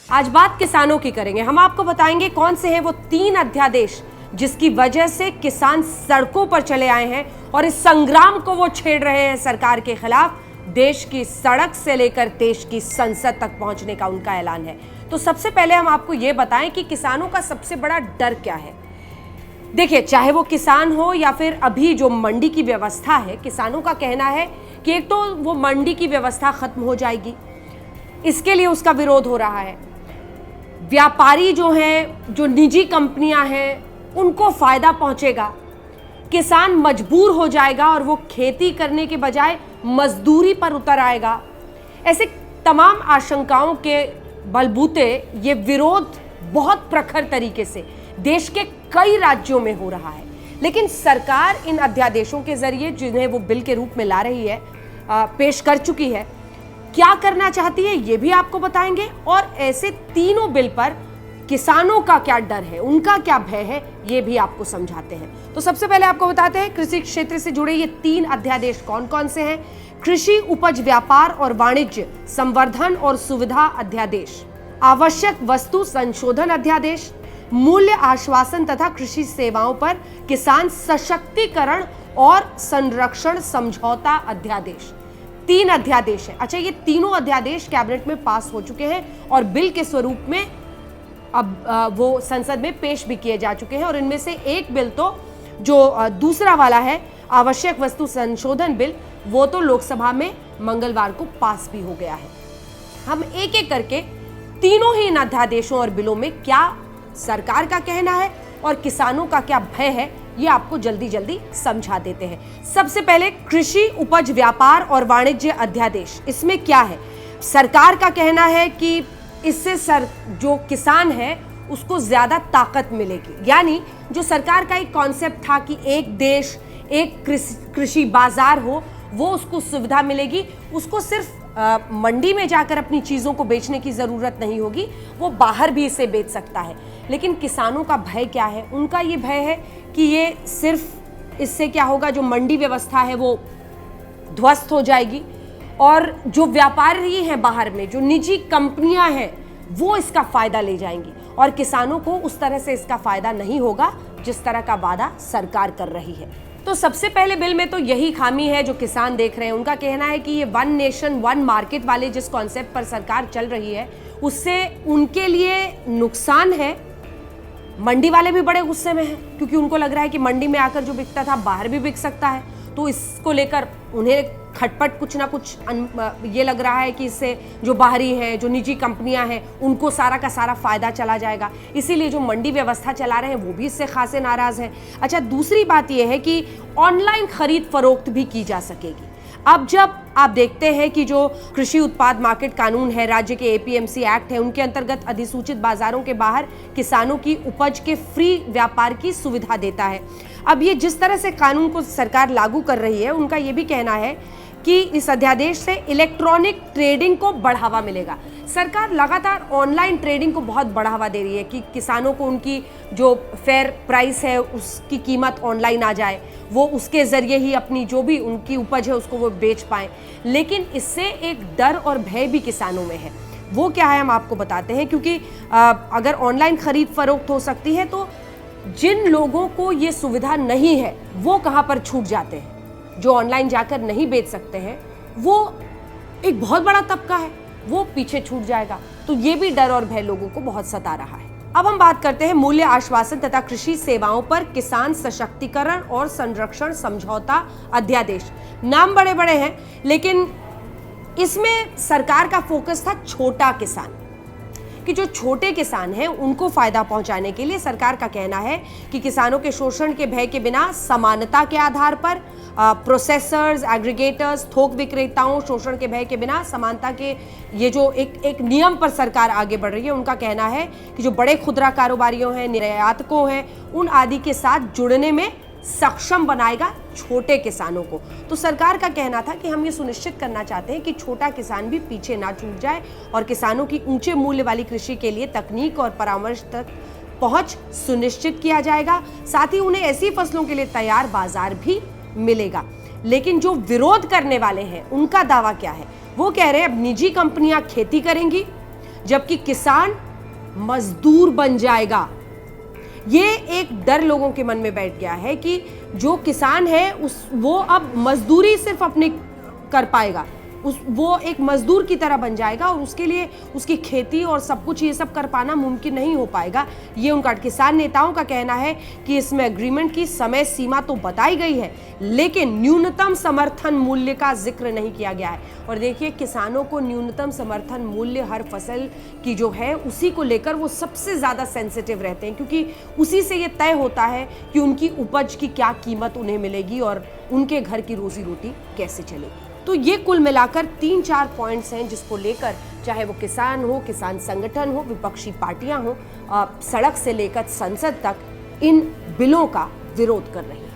आज बात किसानों की करेंगे। हम आपको बताएंगे कौन से हैं वो 3 अध्यादेश जिसकी वजह से किसान सड़कों पर चले आए हैं और इस संग्राम को वो छेड़ रहे हैं सरकार के खिलाफ। देश की सड़क से लेकर देश की संसद तक पहुंचने का उनका ऐलान है। तो सबसे पहले हम आपको ये बताएं कि किसानों का सबसे बड़ा डर क्या है। देखिए, चाहे वो किसान हो या फिर अभी जो मंडी की व्यवस्था है, किसानों का कहना है कि एक तो वो मंडी की व्यवस्था खत्म हो जाएगी, इसके लिए उसका विरोध हो रहा है। व्यापारी जो हैं, जो निजी कंपनियां हैं, उनको फायदा पहुंचेगा, किसान मजबूर हो जाएगा और वो खेती करने के बजाय मजदूरी पर उतर आएगा। ऐसे तमाम आशंकाओं के बलबूते ये विरोध बहुत प्रखर तरीके से देश के कई राज्यों में हो रहा है। लेकिन सरकार इन अध्यादेशों के जरिए, जिन्हें वो बिल के रूप में ला रही है, पेश कर चुकी है, क्या करना चाहती है ये भी आपको बताएंगे। और ऐसे तीनों बिल पर किसानों का क्या डर है, उनका क्या भय है, ये भी आपको समझाते हैं। तो सबसे पहले आपको बताते हैं कृषि क्षेत्र से जुड़े ये 3 अध्यादेश कौन कौन से हैं। कृषि उपज व्यापार और वाणिज्य संवर्धन और सुविधा अध्यादेश, आवश्यक वस्तु संशोधन अध्यादेश, मूल्य आश्वासन तथा कृषि सेवाओं पर किसान सशक्तिकरण और संरक्षण समझौता अध्यादेश। 3 अध्यादेश है। अच्छा, ये तीनों अध्यादेश कैबिनेट में पास हो चुके हैं और बिल के स्वरूप में अब वो संसद में पेश भी किए जा चुके हैं। और इनमें से एक बिल तो जो दूसरा वाला है, आवश्यक वस्तु संशोधन बिल, वो तो लोकसभा में मंगलवार को पास भी हो गया है। हम एक एक करके तीनों ही इन अध्यादेशों और बिलों में क्या सरकार का कहना है और किसानों का क्या भय है, ये आपको जल्दी जल्दी समझा देते हैं। सबसे पहले कृषि उपज व्यापार और वाणिज्य अध्यादेश, इसमें क्या है। सरकार का कहना है कि इससे जो किसान है उसको ज्यादा ताकत मिलेगी। यानी जो सरकार का एक कॉन्सेप्ट था कि एक देश एक कृषि बाजार हो, वो उसको सुविधा मिलेगी। उसको सिर्फ मंडी में जाकर अपनी चीजों को बेचने की जरूरत नहीं होगी, वो बाहर भी इसे बेच सकता है। लेकिन किसानों का भय क्या है, उनका ये भय है कि ये सिर्फ इससे क्या होगा, जो मंडी व्यवस्था है वो ध्वस्त हो जाएगी और जो व्यापारी हैं बाहर में, जो निजी कंपनियां हैं, वो इसका फायदा ले जाएंगी और किसानों को उस तरह से इसका फायदा नहीं होगा जिस तरह का वादा सरकार कर रही है। तो सबसे पहले बिल में तो यही खामी है जो किसान देख रहे हैं। उनका कहना है कि ये 1 नेशन 1 मार्केट वाले जिस कॉन्सेप्ट पर सरकार चल रही है, उससे उनके लिए नुकसान है। मंडी वाले भी बड़े गुस्से में हैं क्योंकि उनको लग रहा है कि मंडी में आकर जो बिकता था बाहर भी बिक सकता है। तो इसको लेकर उन्हें खटपट कुछ ना कुछ ये लग रहा है कि इससे जो बाहरी है, जो निजी कंपनियां हैं, उनको सारा का सारा फायदा चला जाएगा। इसीलिए जो मंडी व्यवस्था चला रहे हैं वो भी इससे खासे नाराज हैं। अच्छा, दूसरी बात यह है कि ऑनलाइन खरीद फरोख्त भी की जा सकेगी। अब जब आप देखते हैं कि जो कृषि उत्पाद मार्केट कानून है, राज्य के एपीएमसी एक्ट है, उनके अंतर्गत अधिसूचित बाजारों के बाहर किसानों की उपज के फ्री व्यापार की सुविधा देता है। अब ये जिस तरह से कानून को सरकार लागू कर रही है, उनका ये भी कहना है कि इस अध्यादेश से इलेक्ट्रॉनिक ट्रेडिंग को बढ़ावा मिलेगा। सरकार लगातार ऑनलाइन ट्रेडिंग को बहुत बढ़ावा दे रही है कि किसानों को उनकी जो फेयर प्राइस है उसकी कीमत ऑनलाइन आ जाए, वो उसके जरिए ही अपनी जो भी उनकी उपज है उसको वो बेच पाएं। लेकिन इससे एक डर और भय भी किसानों में है। वो क्या है, हम आपको बताते हैं। क्योंकि अगर ऑनलाइन खरीद फरोख्त हो सकती है तो जिन लोगों को ये सुविधा नहीं है वो कहाँ पर छूट जाते हैं। जो ऑनलाइन जाकर नहीं बेच सकते हैं, वो एक बहुत बड़ा तबका है, वो पीछे छूट जाएगा। तो ये भी डर और भय लोगों को बहुत सता रहा है। अब हम बात करते हैं मूल्य आश्वासन तथा कृषि सेवाओं पर किसान सशक्तिकरण और संरक्षण समझौता अध्यादेश। नाम बड़े बड़े हैं, लेकिन इसमें सरकार का फोकस था छोटा किसान, कि जो छोटे किसान हैं उनको फायदा पहुंचाने के लिए सरकार का कहना है कि किसानों के शोषण के भय के बिना समानता के आधार पर प्रोसेसर्स, एग्रीगेटर्स, थोक विक्रेताओं, शोषण के भय के बिना समानता के ये जो एक नियम पर सरकार आगे बढ़ रही है। उनका कहना है कि जो बड़े खुदरा कारोबारियों हैं, निर्यातकों हैं, उन आदि के साथ जुड़ने में सक्षम बनाएगा छोटे किसानों को। तो सरकार का कहना था कि हम ये सुनिश्चित करना चाहते हैं कि छोटा किसान भी पीछे ना छूट जाए और किसानों की ऊंचे मूल्य वाली कृषि के लिए तकनीक और परामर्श तक पहुंच सुनिश्चित किया जाएगा। साथ ही उन्हें ऐसी फसलों के लिए तैयार बाजार भी मिलेगा। लेकिन जो विरोध करने वाले हैं उनका दावा क्या है, वो कह रहे हैं अब निजी कंपनियां खेती करेंगी, जबकि किसान मजदूर बन जाएगा। ये एक डर लोगों के मन में बैठ गया है कि जो किसान है वो अब मजदूरी सिर्फ अपने कर पाएगा, वो एक मजदूर की तरह बन जाएगा और उसके लिए उसकी खेती और सब कुछ ये सब कर पाना मुमकिन नहीं हो पाएगा। ये उनका किसान नेताओं का कहना है कि इसमें एग्रीमेंट की समय सीमा तो बताई गई है, लेकिन न्यूनतम समर्थन मूल्य का जिक्र नहीं किया गया है। और देखिए, किसानों को न्यूनतम समर्थन मूल्य हर फसल की जो है उसी को लेकर वो सबसे ज़्यादा सेंसिटिव रहते हैं, क्योंकि उसी से ये तय होता है कि उनकी उपज की क्या कीमत उन्हें मिलेगी और उनके घर की रोजी रोटी कैसे चलेगी। तो ये कुल मिलाकर 3-4 पॉइंट्स हैं जिसको लेकर चाहे वो किसान हो, किसान संगठन हो, विपक्षी पार्टियां हो, सड़क से लेकर संसद तक इन बिलों का विरोध कर रही हैं।